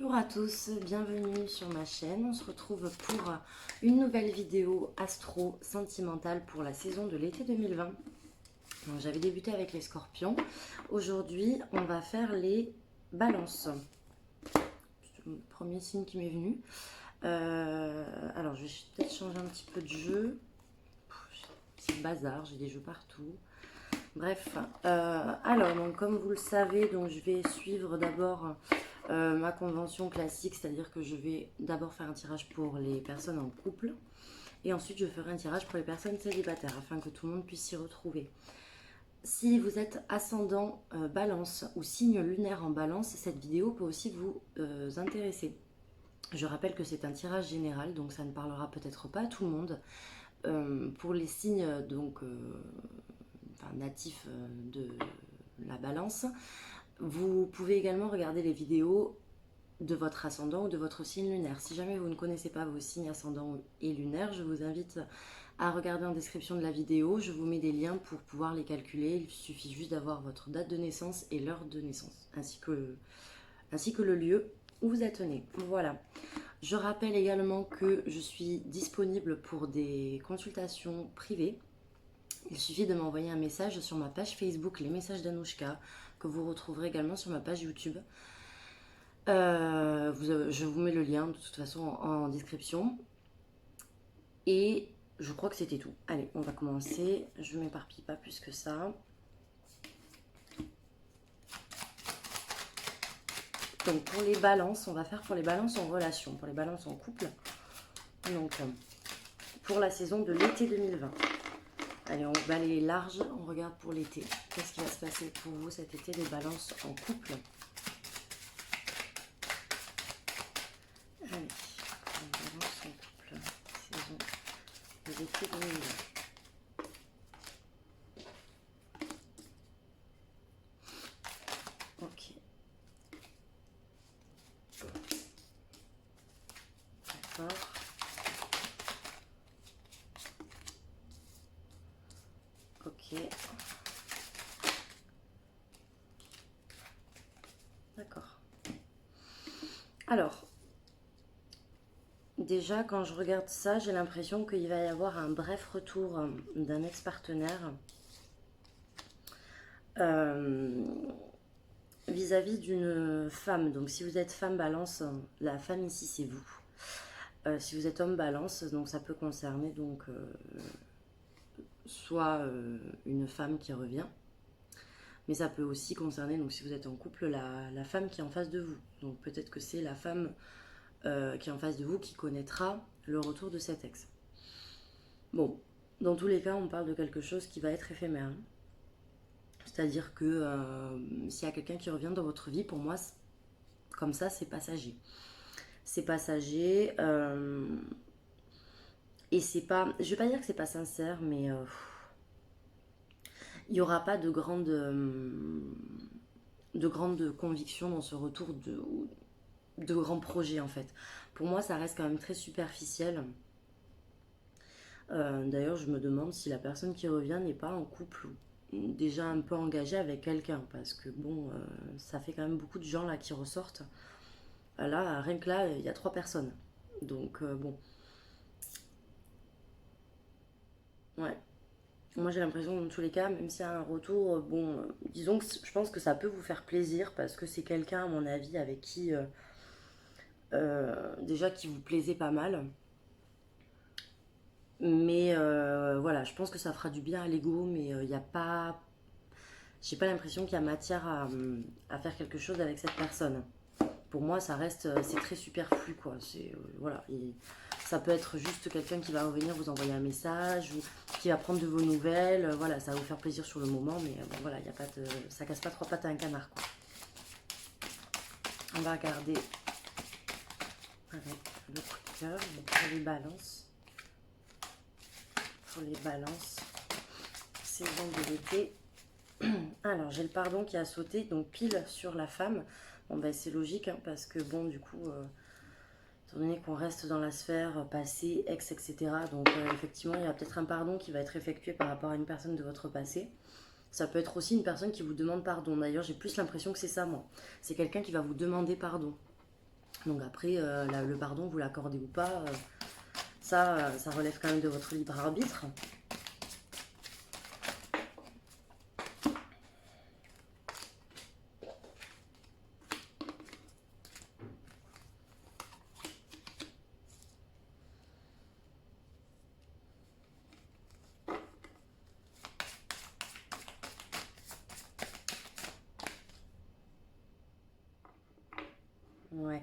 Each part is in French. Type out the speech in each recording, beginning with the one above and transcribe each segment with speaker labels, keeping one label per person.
Speaker 1: Bonjour à tous, bienvenue sur ma chaîne. On se retrouve pour une nouvelle vidéo astro sentimentale pour la saison de l'été 2020. J'avais débuté avec les scorpions. Aujourd'hui, on va faire les balances. C'est le premier signe qui m'est venu. Alors, je vais peut-être changer un petit peu de jeu. C'est le bazar, j'ai des jeux partout. Bref, alors donc, comme vous le savez, donc, je vais suivre d'abord ma convention classique, c'est-à-dire que je vais d'abord faire un tirage pour les personnes en couple et ensuite je ferai un tirage pour les personnes célibataires afin que tout le monde puisse s'y retrouver. Si vous êtes ascendant balance ou signe lunaire en balance, cette vidéo peut aussi vous intéresser. Je rappelle que c'est un tirage général, donc ça ne parlera peut-être pas à tout le monde. Pour les signes donc natifs de la balance, vous pouvez également regarder les vidéos de votre ascendant ou de votre signe lunaire. Si jamais vous ne connaissez pas vos signes ascendant et lunaire, je vous invite à regarder en description de la vidéo. Je vous mets des liens pour pouvoir les calculer. Il suffit juste d'avoir votre date de naissance et l'heure de naissance, ainsi que le lieu où vous êtes né. Voilà. Je rappelle également que je suis disponible pour des consultations privées. Il suffit de m'envoyer un message sur ma page Facebook, les messages d'Anouchka, que vous retrouverez également sur ma page YouTube. Je vous mets le lien de toute façon en description. Et je crois que c'était tout. Allez, on va commencer. Je ne m'éparpille pas plus que ça. Donc pour les balances, on va faire pour les balances en relation, pour les balances en couple. Donc pour la saison de l'été 2020. Allez, on va balayer large, on regarde pour l'été. Qu'est-ce qui va se passer pour vous cet été, les balances en couple? Allez, les balances en couple, saison de l'été 2020. Ok. D'accord. Ok. D'accord. Alors, déjà, quand je regarde ça, j'ai l'impression qu'il va y avoir un bref retour d'un ex-partenaire vis-à-vis d'une femme. Donc, si vous êtes femme balance, la femme ici, c'est vous. Si vous êtes homme balance, donc ça peut concerner donc soit une femme qui revient, mais ça peut aussi concerner, donc si vous êtes en couple, la femme qui est en face de vous. Donc peut-être que c'est la femme qui est en face de vous qui connaîtra le retour de cet ex. Bon, dans tous les cas, on parle de quelque chose qui va être éphémère. C'est-à-dire que s'il y a quelqu'un qui revient dans votre vie, pour moi, comme ça, c'est passager. C'est passager. Et c'est pas. Je vais pas dire que c'est pas sincère, mais il n'y aura pas de grande conviction dans ce retour de grands projets en fait. Pour moi, ça reste quand même très superficiel. D'ailleurs, je me demande si la personne qui revient n'est pas en couple ou déjà un peu engagée avec quelqu'un, parce que bon, ça fait quand même beaucoup de gens là qui ressortent. Là, rien que là, il y a 3 personnes. Donc bon, ouais. Moi j'ai l'impression dans tous les cas, même s'il y a un retour, bon, disons que je pense que ça peut vous faire plaisir parce que c'est quelqu'un à mon avis avec qui déjà qui vous plaisait pas mal. Mais voilà, je pense que ça fera du bien à l'ego, mais il n'y a pas. J'ai pas l'impression qu'il y a matière à faire quelque chose avec cette personne. Pour moi, ça reste. C'est très superflu, quoi. C'est. Voilà. Et ça peut être juste quelqu'un qui va revenir vous envoyer un message ou qui va prendre de vos nouvelles. Voilà, ça va vous faire plaisir sur le moment, mais bon, voilà, y a pas de. Ça casse pas 3 pattes à un canard, quoi. On va regarder avec le coup de cœur pour les balances. Pour les balances, saison de l'été. Alors, j'ai le pardon qui a sauté, donc pile sur la femme. Bon, ben c'est logique, hein, parce que bon, du coup, étant donné qu'on reste dans la sphère passé, ex, etc., donc effectivement, il y a peut-être un pardon qui va être effectué par rapport à une personne de votre passé. Ça peut être aussi une personne qui vous demande pardon. D'ailleurs, j'ai plus l'impression que c'est ça, moi. C'est quelqu'un qui va vous demander pardon. Donc après, le pardon, vous l'accordez ou pas, ça relève quand même de votre libre arbitre. Ouais.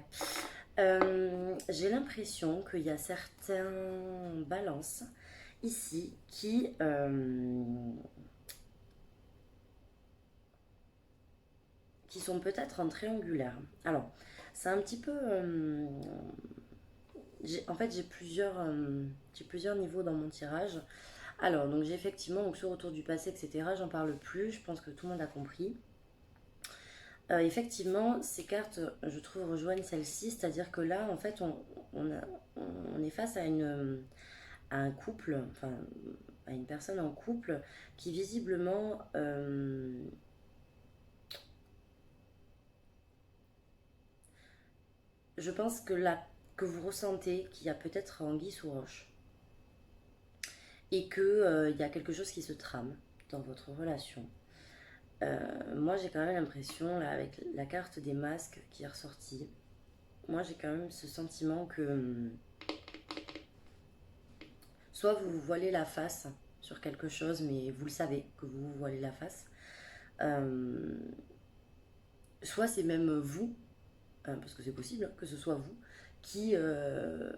Speaker 1: J'ai l'impression qu'il y a certains balances ici qui sont peut-être en triangulaire. Alors, c'est un petit peu... en fait, j'ai plusieurs niveaux dans mon tirage. Alors, donc j'ai effectivement donc, ce retour du passé, etc. J'en parle plus, je pense que tout le monde a compris. Effectivement, ces cartes, je trouve, rejoignent celle-ci, c'est-à-dire que là, en fait, on est face à un couple, enfin, à une personne en couple qui visiblement, je pense que vous ressentez qu'il y a peut-être anguille sous roche et que il y a quelque chose qui se trame dans votre relation. Moi, j'ai quand même l'impression, là, avec la carte des masques qui est ressortie, moi, j'ai quand même ce sentiment que soit vous vous voilez la face sur quelque chose, mais vous le savez que vous vous voilez la face, euh, soit c'est même vous, parce que c'est possible hein, que ce soit vous, qui, euh,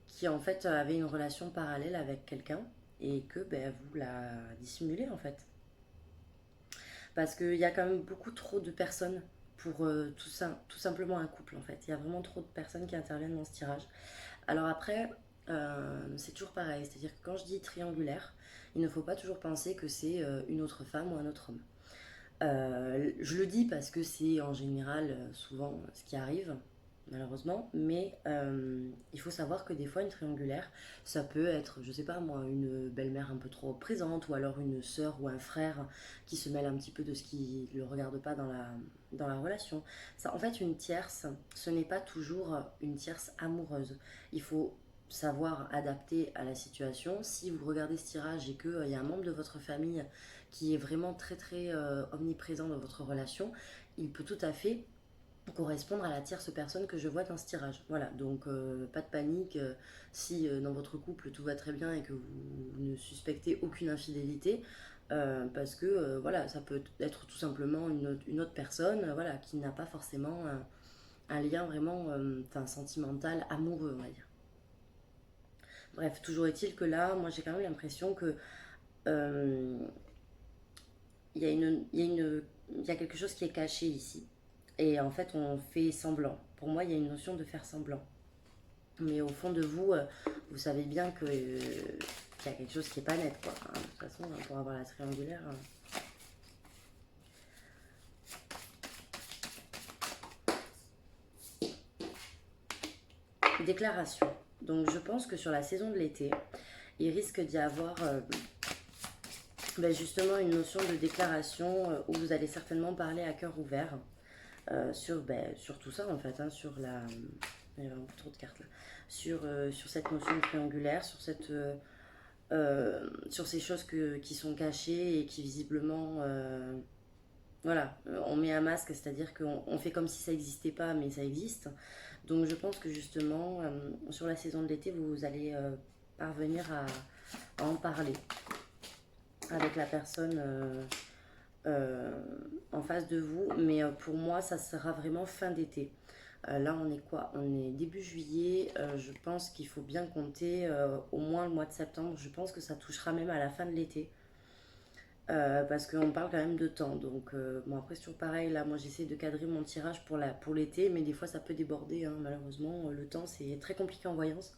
Speaker 1: qui en fait avez une relation parallèle avec quelqu'un et que vous la dissimulez en fait. Parce qu'il y a quand même beaucoup trop de personnes pour tout simplement un couple en fait. Il y a vraiment trop de personnes qui interviennent dans ce tirage. Alors après, c'est toujours pareil, c'est-à-dire que quand je dis triangulaire, il ne faut pas toujours penser que c'est une autre femme ou un autre homme. Je le dis parce que c'est en général souvent ce qui arrive, malheureusement, mais il faut savoir que des fois une triangulaire, ça peut être, je sais pas moi, une belle-mère un peu trop présente, ou alors une sœur ou un frère qui se mêle un petit peu de ce qui ne le regarde pas dans la relation. Ça, en fait, une tierce, ce n'est pas toujours une tierce amoureuse. Il faut savoir adapter à la situation. Si vous regardez ce tirage et qu'il y a un membre de votre famille qui est vraiment très très omniprésent dans votre relation, il peut tout à fait correspondre à la tierce personne que je vois dans ce tirage. Voilà, donc pas de panique si dans votre couple tout va très bien et que vous ne suspectez aucune infidélité. Parce que voilà, ça peut être tout simplement une autre personne voilà, qui n'a pas forcément un lien vraiment sentimental, amoureux, on va dire. Bref, toujours est-il que là, moi j'ai quand même l'impression que euh, il y a quelque chose qui est caché ici. Et en fait, on fait semblant. Pour moi, il y a une notion de faire semblant. Mais au fond de vous, vous savez bien qu'il y a quelque chose qui n'est pas net, quoi. Hein. De toute façon, pour avoir la triangulaire. Déclaration. Donc, je pense que sur la saison de l'été, il risque d'y avoir justement une notion de déclaration où vous allez certainement parler à cœur ouvert sur tout ça en fait, hein, sur la... Il y a un peu trop de cartes là. Sur cette notion de triangulaire, sur ces choses qui sont cachées et qui visiblement... voilà, on met un masque, c'est-à-dire qu'on fait comme si ça n'existait pas, mais ça existe. Donc je pense que justement, sur la saison de l'été, vous allez parvenir à en parler avec la personne euh, en face de vous. Mais pour moi, ça sera vraiment fin d'été. Là, on est quoi? On est début juillet. Je pense qu'il faut bien compter au moins le mois de septembre. Je pense que ça touchera même à la fin de l'été. Parce qu'on parle quand même de temps. Donc, bon, après, c'est toujours pareil. Là, moi, j'essaie de cadrer mon tirage pour l'été. Mais des fois, ça peut déborder. Hein, malheureusement, le temps, c'est très compliqué en voyance.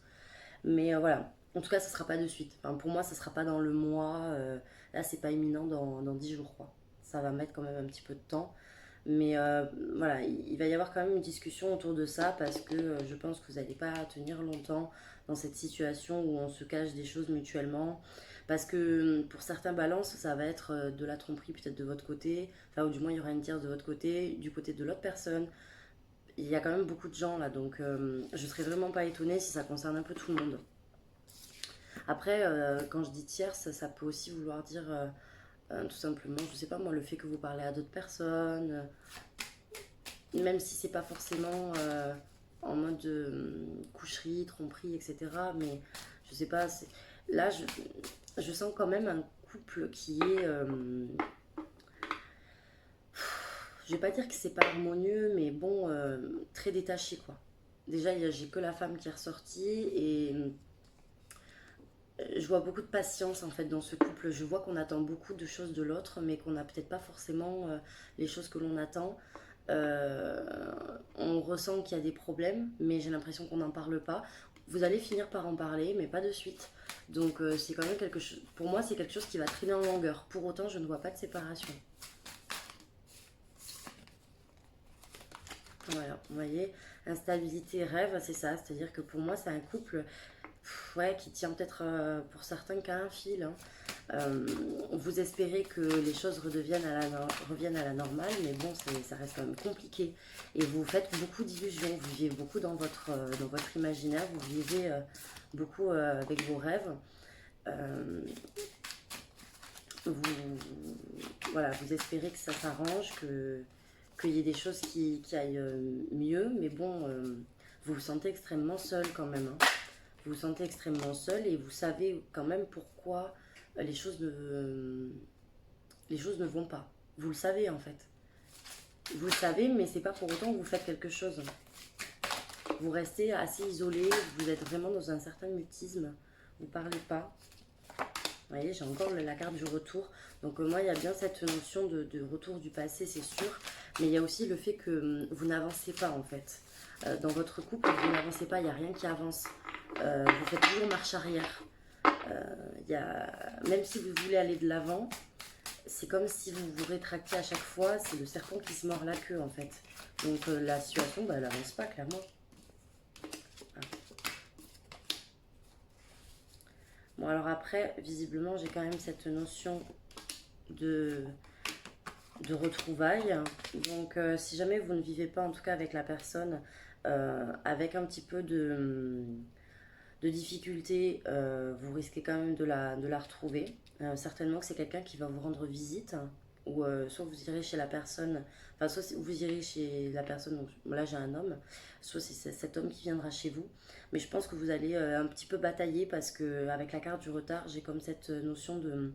Speaker 1: Mais voilà. En tout cas, ça sera pas de suite. Enfin, pour moi, ça sera pas dans le mois. Là, c'est pas imminent dans 10 jours, quoi. Ça va mettre quand même un petit peu de temps. Mais voilà, il va y avoir quand même une discussion autour de ça parce que je pense que vous n'allez pas tenir longtemps dans cette situation où on se cache des choses mutuellement. Parce que pour certains balances, ça va être de la tromperie peut-être de votre côté, enfin, ou du moins il y aura une tierce de votre côté, du côté de l'autre personne. il y a quand même beaucoup de gens là, donc je serais vraiment pas étonnée si ça concerne un peu tout le monde. Après, quand je dis tierce, ça peut aussi vouloir dire tout simplement, je sais pas moi, le fait que vous parlez à d'autres personnes, même si c'est pas forcément en mode coucherie, tromperie, etc. Mais je sais pas, là je sens quand même un couple qui est, je vais pas dire que c'est pas harmonieux, mais bon, très détaché quoi. Déjà, j'ai que la femme qui est ressortie et je vois beaucoup de patience en fait dans ce couple. Je vois qu'on attend beaucoup de choses de l'autre, mais qu'on n'a peut-être pas forcément les choses que l'on attend. Euh, on ressent qu'il y a des problèmes, mais j'ai l'impression qu'on n'en parle pas. Vous allez finir par en parler, mais pas de suite. Donc c'est quand même quelque chose. Pour moi, c'est quelque chose qui va traîner en longueur. Pour autant, je ne vois pas de séparation. Voilà, vous voyez, instabilité, rêve, c'est ça. C'est-à-dire que pour moi, c'est un couple ouais, qui tient peut-être pour certains qu'à un fil. Hein. Vous espérez que les choses reviennent à la normale, mais bon, ça reste quand même compliqué. Et vous faites beaucoup d'illusions, vous vivez beaucoup dans votre imaginaire, vous vivez beaucoup avec vos rêves. Euh, vous, voilà, vous espérez que ça s'arrange, qu'il y ait des choses qui aillent mieux, mais bon, vous vous sentez extrêmement seul quand même. Hein. Vous vous sentez extrêmement seul et vous savez quand même pourquoi les choses ne vont pas. Vous le savez en fait. Vous le savez, mais c'est pas pour autant que vous faites quelque chose. Vous restez assez isolé, vous êtes vraiment dans un certain mutisme. Vous parlez pas. Vous voyez, j'ai encore la carte du retour. Donc moi, il y a bien cette notion de retour du passé, c'est sûr. Mais il y a aussi le fait que vous n'avancez pas en fait. Dans votre couple, vous n'avancez pas, il n'y a rien qui avance. Vous faites toujours marche arrière. Même si vous voulez aller de l'avant, c'est comme si vous vous rétractiez à chaque fois. C'est le serpent qui se mord la queue en fait. Donc la situation, bah, elle n'avance pas clairement. Ah. Bon alors après, visiblement, j'ai quand même cette notion de retrouvailles. Donc si jamais vous ne vivez pas en tout cas avec la personne, avec un petit peu de difficulté, vous risquez quand même de la retrouver. Certainement que c'est quelqu'un qui va vous rendre visite, ou soit vous irez chez la personne, enfin soit vous irez chez la personne, donc là j'ai un homme, soit c'est cet homme qui viendra chez vous. Mais je pense que vous allez un petit peu batailler parce que avec la carte du retard, j'ai comme cette notion de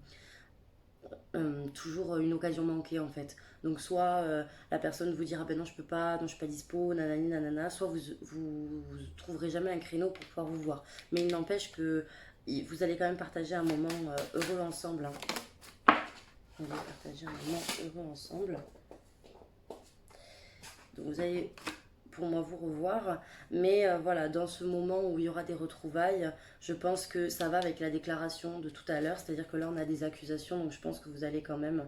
Speaker 1: toujours une occasion manquée en fait. Donc soit la personne vous dira ben non je peux pas, non je suis pas dispo, nanani nanana, soit vous trouverez jamais un créneau pour pouvoir vous voir. Mais il n'empêche que vous allez quand même partager un moment heureux ensemble. Hein. Vous allez partager un moment heureux ensemble. Donc vous allez pour moi vous revoir. Mais voilà, dans ce moment où il y aura des retrouvailles, je pense que ça va avec la déclaration de tout à l'heure. C'est-à-dire que là, on a des accusations, donc je pense que vous allez quand même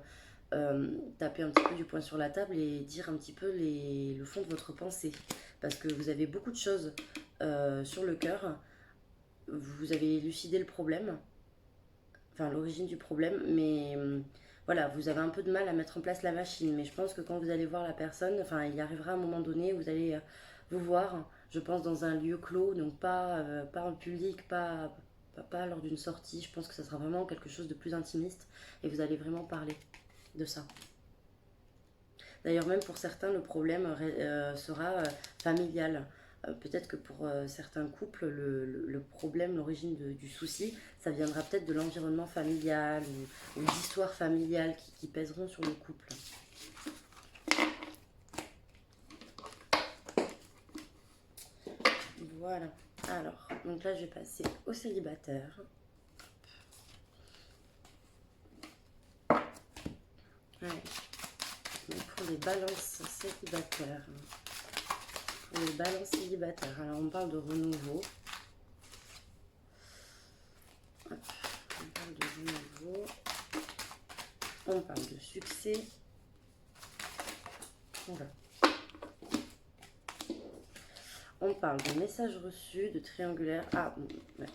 Speaker 1: taper un petit peu du poing sur la table et dire un petit peu le fond de votre pensée. Parce que vous avez beaucoup de choses sur le cœur. Vous avez élucidé le problème, enfin l'origine du problème, mais voilà, vous avez un peu de mal à mettre en place la machine, mais je pense que quand vous allez voir la personne, enfin il arrivera un moment donné où vous allez vous voir, je pense dans un lieu clos, donc pas en public, pas lors d'une sortie, je pense que ça sera vraiment quelque chose de plus intimiste et vous allez vraiment parler de ça. D'ailleurs, même pour certains, le problème sera familial. Peut-être que pour certains couples, le problème, l'origine du souci, ça viendra peut-être de l'environnement familial ou d'histoires familiales qui pèseront sur le couple. Voilà. Alors, donc là, je vais passer au célibataire. Ouais. Donc pour les balances célibataires. Pour les balances célibataires. Alors, on parle de renouveau. Hop. On parle de renouveau. On parle de succès. Voilà. On parle de messages reçus, de triangulaire. Ah, ouais.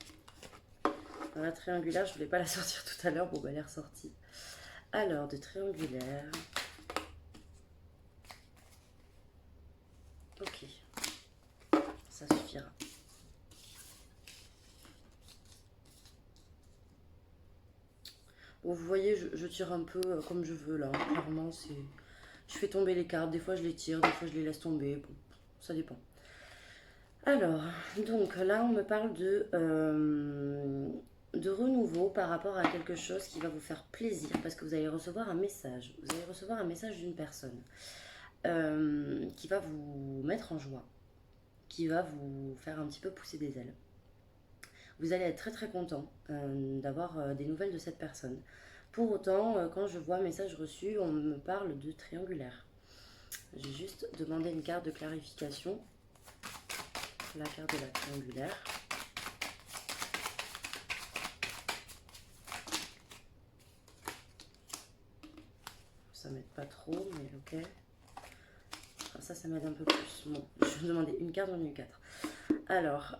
Speaker 1: Dans la triangulaire, je voulais pas la sortir tout à l'heure. Bon, bah, elle est ressortie. Alors, de triangulaire. Ok. ça suffira. Bon, vous voyez, je tire un peu comme je veux là. Clairement, c'est... Je fais tomber les cartes, des fois je les tire, des fois je les laisse tomber. Bon, ça dépend. Alors, donc là, on me parle de renouveau par rapport à quelque chose qui va vous faire plaisir parce que vous allez recevoir un message. Vous allez recevoir un message d'une personne qui va vous mettre en joie, qui va vous faire un petit peu pousser des ailes. Vous allez être très très content d'avoir des nouvelles de cette personne. Pour autant, quand je vois message reçu, on me parle de triangulaire. J'ai juste demandé une carte de clarification. La carte de la triangulaire. Ça m'aide pas trop, mais ok. Enfin, ça m'aide un peu plus. Bon, je vais vous demander une carte, j'en ai eu 4. Alors,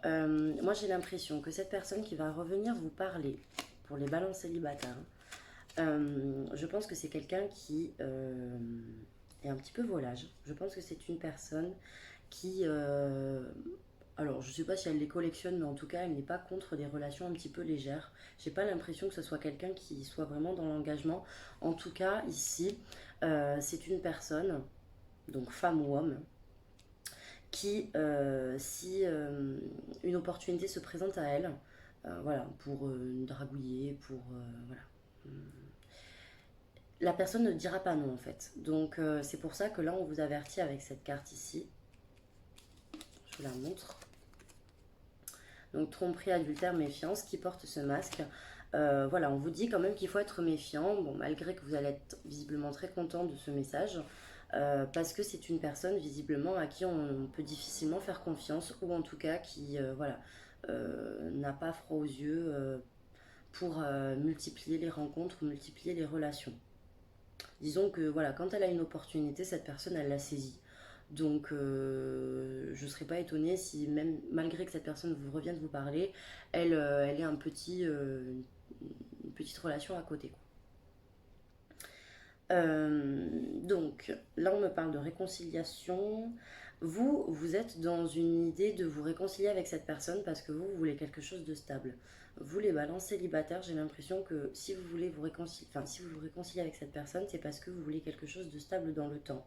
Speaker 1: moi j'ai l'impression que cette personne qui va revenir vous parler, pour les balances célibataires, je pense que c'est quelqu'un qui est un petit peu volage. Je pense que c'est une personne qui... alors, je ne sais pas si elle les collectionne, mais en tout cas, elle n'est pas contre des relations un petit peu légères. J'ai pas l'impression que ce soit quelqu'un qui soit vraiment dans l'engagement. En tout cas, ici, c'est une personne, donc femme ou homme, qui, si une opportunité se présente à elle, voilà, pour dragouiller, pour voilà, la personne ne dira pas non en fait. Donc c'est pour ça que là on vous avertit avec cette carte ici. Je vous la montre. Donc tromperie, adultère, méfiance, qui porte ce masque. Voilà, on vous dit quand même qu'il faut être méfiant, bon, malgré que vous allez être visiblement très content de ce message, parce que c'est une personne visiblement à qui on peut difficilement faire confiance, ou en tout cas qui voilà, n'a pas froid aux yeux pour multiplier les rencontres, multiplier les relations. Disons que voilà, quand elle a une opportunité, cette personne, elle la saisit. Donc, je ne serais pas étonnée si, même malgré que cette personne vous revienne vous parler, elle ait une petite relation à côté. Donc, là, on me parle de réconciliation. Vous êtes dans une idée de vous réconcilier avec cette personne parce que vous voulez quelque chose de stable. Vous, les balances célibataires, j'ai l'impression que si vous voulez vous réconcilier, enfin, si vous vous réconciliez avec cette personne, c'est parce que vous voulez quelque chose de stable dans le temps.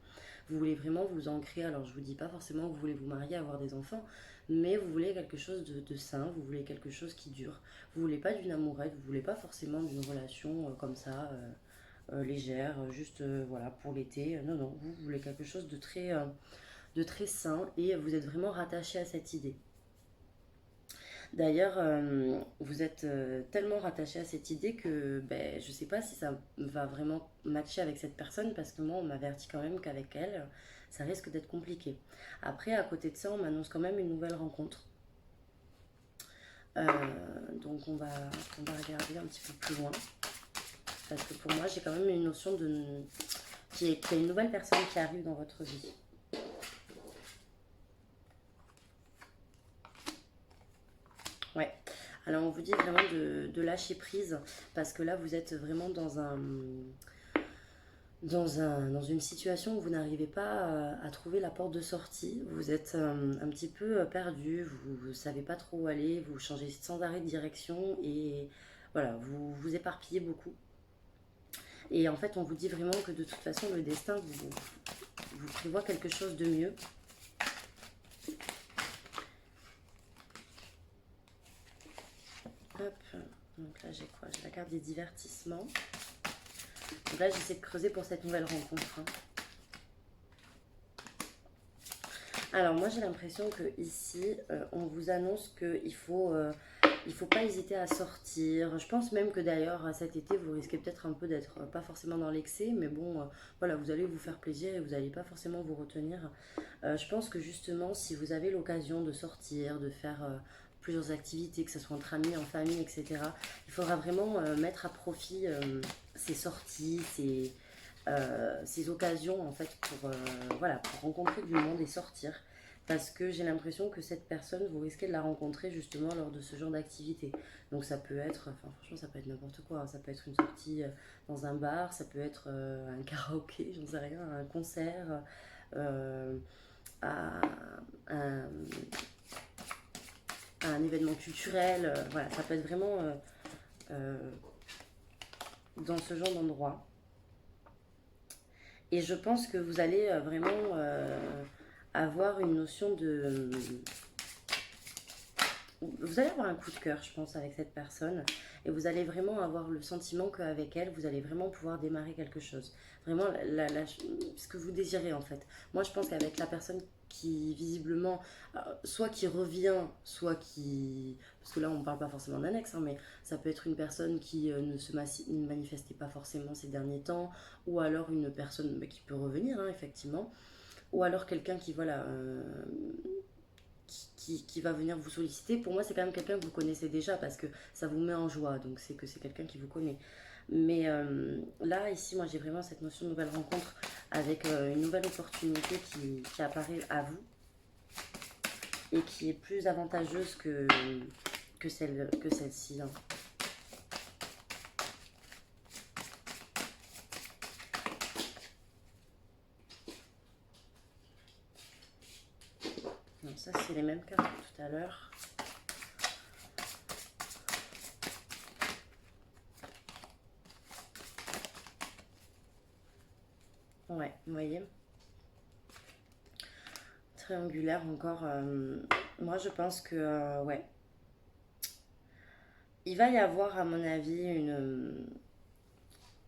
Speaker 1: Vous voulez vraiment vous ancrer. Alors, je vous dis pas forcément que vous voulez vous marier, avoir des enfants, mais vous voulez quelque chose de sain, vous voulez quelque chose qui dure. Vous voulez pas d'une amourette, vous voulez pas forcément d'une relation comme ça. Légère, juste voilà, pour l'été. Non, non, vous voulez quelque chose de très sain et vous êtes vraiment rattaché à cette idée. D'ailleurs, vous êtes tellement rattaché à cette idée que ben, je ne sais pas si ça va vraiment matcher avec cette personne parce que moi, on m'avertit quand même qu'avec elle, ça risque d'être compliqué. Après, à côté de ça, on m'annonce quand même une nouvelle rencontre. Euh, donc, on va regarder un petit peu plus loin. Parce que pour moi, j'ai quand même une notion de qu'il y a une nouvelle personne qui arrive dans votre vie. Ouais. Alors, on vous dit vraiment de lâcher prise parce que là, vous êtes vraiment dans une situation où vous n'arrivez pas à trouver la porte de sortie. Vous êtes un petit peu perdu, vous ne savez pas trop où aller, vous changez sans arrêt de direction et voilà, vous vous éparpillez beaucoup. Et en fait, on vous dit vraiment que de toute façon, le destin vous prévoit quelque chose de mieux. Hop, donc là j'ai quoi? J'ai la carte des divertissements. Donc là j'essaie de creuser pour cette nouvelle rencontre. Alors moi j'ai l'impression que ici on vous annonce qu'il faut pas hésiter à sortir. Je pense même que d'ailleurs cet été vous risquez peut-être un peu d'être pas forcément dans l'excès, mais bon voilà, vous allez vous faire plaisir et vous n'allez pas forcément vous retenir. Je pense que justement si vous avez l'occasion de sortir, de faire plusieurs activités, que ce soit entre amis, en famille, etc., il faudra vraiment mettre à profit ces sorties, ces occasions en fait pour, voilà, pour rencontrer du monde et sortir. Parce que j'ai l'impression que cette personne, vous risquez de la rencontrer justement lors de ce genre d'activité. Donc ça peut être, enfin franchement ça peut être n'importe quoi. Ça peut être une sortie dans un bar, ça peut être un karaoké, j'en sais rien, un concert, à, un, événement culturel. Voilà, ça peut être vraiment euh, dans ce genre d'endroit. Et je pense que vous allez vraiment avoir une notion de... Vous allez avoir un coup de cœur, je pense, avec cette personne. Et vous allez vraiment avoir le sentiment qu'avec elle, vous allez vraiment pouvoir démarrer quelque chose. Vraiment, ce que vous désirez, en fait. Moi, je pense qu'avec la personne qui, visiblement, soit qui revient, soit qui... Parce que là, on ne parle pas forcément d'un ex, hein, mais ça peut être une personne qui ne manifestait pas forcément ces derniers temps, ou alors une personne qui peut revenir, hein, effectivement. Ou alors quelqu'un qui, voilà... qui va venir vous solliciter, pour moi c'est quand même quelqu'un que vous connaissez déjà parce que ça vous met en joie, donc c'est que c'est quelqu'un qui vous connaît. Mais là, ici, moi j'ai vraiment cette notion de nouvelle rencontre avec une nouvelle opportunité qui apparaît à vous et qui est plus avantageuse que celle-ci, hein. Donc ça c'est les mêmes cartes que tout à l'heure. Ouais, vous voyez, triangulaire encore. Moi je pense que ouais, il va y avoir à mon avis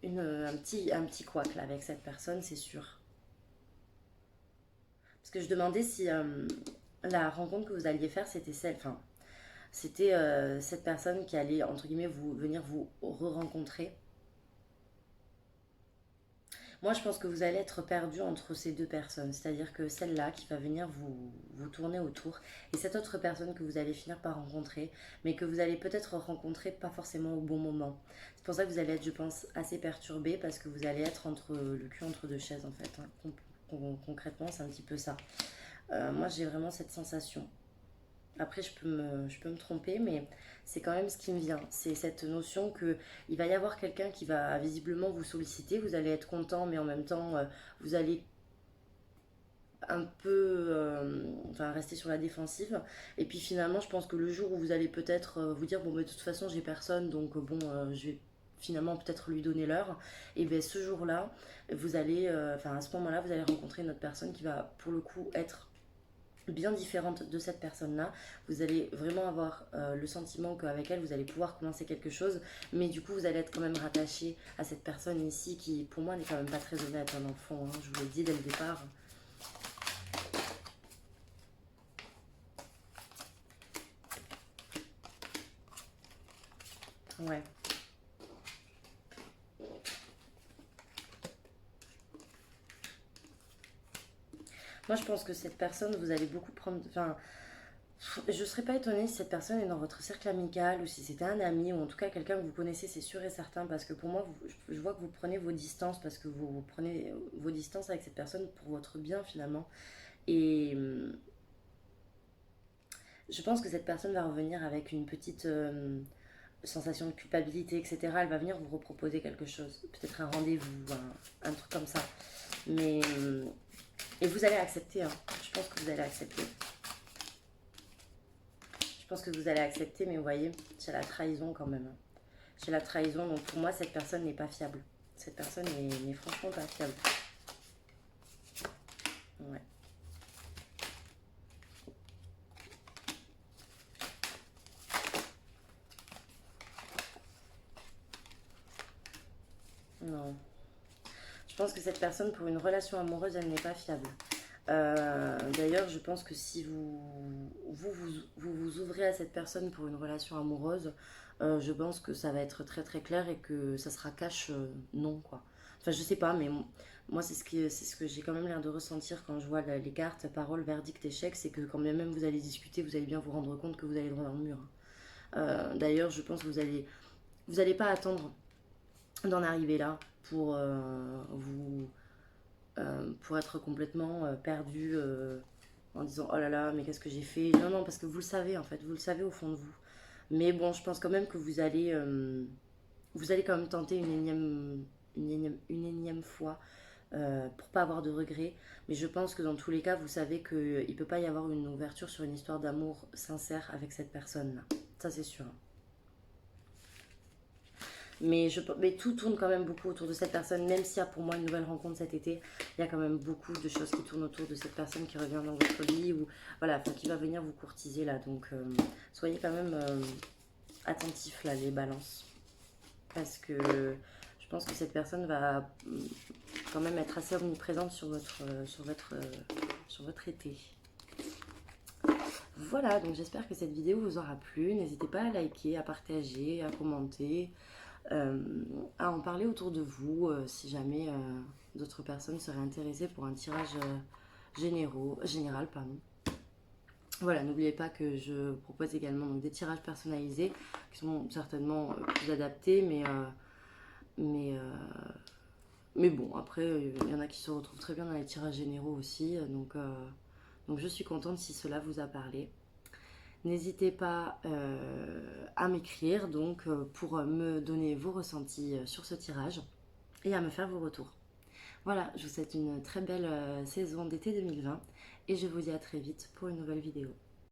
Speaker 1: un petit couac là avec cette personne, c'est sûr. Parce que je demandais si la rencontre que vous alliez faire, c'était celle, enfin, c'était cette personne qui allait, entre guillemets, venir vous re-rencontrer. Moi, je pense que vous allez être perdu entre ces deux personnes. C'est-à-dire que celle-là qui va venir vous tourner autour et cette autre personne que vous allez finir par rencontrer, mais que vous allez peut-être rencontrer pas forcément au bon moment. C'est pour ça que vous allez être, je pense, assez perturbé parce que vous allez être entre le cul entre deux chaises, en fait, hein. Concrètement, c'est un petit peu ça. Moi, j'ai vraiment cette sensation. Après, je peux me tromper, mais c'est quand même ce qui me vient. C'est cette notion que il va y avoir quelqu'un qui va visiblement vous solliciter. Vous allez être content, mais en même temps, vous allez un peu enfin, rester sur la défensive. Et puis finalement, je pense que le jour où vous allez peut-être vous dire, bon, mais de toute façon, j'ai personne, donc bon, je vais finalement peut-être lui donner l'heure. Et bien ce jour-là, vous allez, enfin à ce moment-là, vous allez rencontrer une autre personne qui va pour le coup être bien différente de cette personne-là. Vous allez vraiment avoir le sentiment qu'avec elle, vous allez pouvoir commencer quelque chose, mais du coup, vous allez être quand même rattaché à cette personne ici qui, pour moi, n'est quand même pas très honnête, hein, dans le fond, hein, je vous l'ai dit dès le départ. Ouais. Moi, je pense que cette personne, vous allez beaucoup prendre... Enfin, je ne serais pas étonnée si cette personne est dans votre cercle amical ou si c'était un ami ou en tout cas quelqu'un que vous connaissez, c'est sûr et certain. Parce que pour moi, je vois que vous prenez vos distances parce que vous prenez vos distances avec cette personne pour votre bien finalement. Et je pense que cette personne va revenir avec une petite sensation de culpabilité, etc. Elle va venir vous reproposer quelque chose. Peut-être un rendez-vous, un truc comme ça. Mais... et vous allez accepter, hein. Je pense que vous allez accepter. Je pense que vous allez accepter, mais vous voyez, c'est la trahison quand même. C'est la trahison, donc pour moi, cette personne n'est pas fiable. Cette personne n'est franchement pas fiable. Ouais. Non. Je pense que cette personne, pour une relation amoureuse, elle n'est pas fiable. D'ailleurs, je pense que si vous ouvrez à cette personne pour une relation amoureuse, je pense que ça va être très très clair et que ça sera cash non, quoi. Enfin, je sais pas, mais moi, c'est ce que j'ai quand même l'air de ressentir quand je vois les cartes, parole, verdict, échec, c'est que quand bien même vous allez discuter, vous allez bien vous rendre compte que vous allez droit dans le mur, hein. D'ailleurs, je pense que vous allez pas attendre d'en arriver là pour être complètement perdu en disant oh là là mais qu'est-ce que j'ai fait, non non, parce que vous le savez en fait, vous le savez au fond de vous, mais bon je pense quand même que vous allez quand même tenter une énième fois pour pas avoir de regrets. Mais je pense que dans tous les cas, vous savez qu'il ne peut pas y avoir une ouverture sur une histoire d'amour sincère avec cette personne-là. Ça, c'est sûr. Mais tout tourne quand même beaucoup autour de cette personne, même s'il y a pour moi une nouvelle rencontre cet été, il y a quand même beaucoup de choses qui tournent autour de cette personne qui revient dans votre vie, ou voilà, enfin, qui va venir vous courtiser là. Donc soyez quand même attentifs là, les balances. Parce que je pense que cette personne va quand même être assez omniprésente sur votre été. Voilà, donc j'espère que cette vidéo vous aura plu. N'hésitez pas à liker, à partager, à commenter. À en parler autour de vous si jamais d'autres personnes seraient intéressées pour un tirage général. Pardon. Voilà, n'oubliez pas que je propose également donc, des tirages personnalisés qui sont certainement plus adaptés, mais bon, après, il y en a qui se retrouvent très bien dans les tirages généraux aussi, donc je suis contente si cela vous a parlé. N'hésitez pas à m'écrire donc pour me donner vos ressentis sur ce tirage et à me faire vos retours. Voilà, je vous souhaite une très belle saison d'été 2020 et je vous dis à très vite pour une nouvelle vidéo.